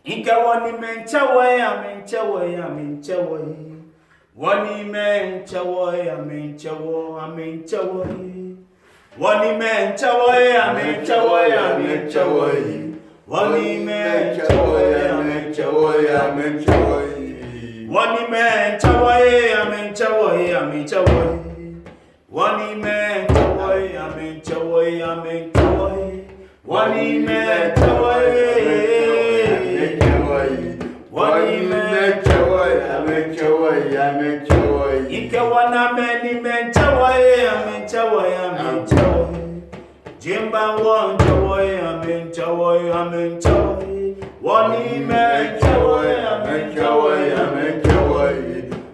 Inka wani menchawe amenchawe amenchawe. Wani menchawe amenchawe amenchawe. Wani menchawe amenchawe amenchawe. Wani menchawe amenchawe amenchawe. Wani menchawe amenchawe amenchawe. Wani menchawe amenchawe amenchawe. Wani menchawe. Ike wana meni menchawe amenchawe amenchawe. Jimba wanchawe amenchawe amenchawe. Wani menchawe amenchawe amenchawe.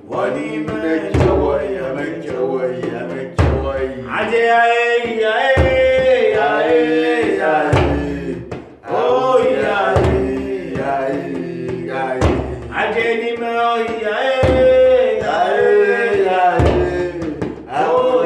Wani menchawe amenchawe amenchawe. Aje ae ae ae ae. Oh ae ae ae. Aje ni me oh ae. Oh,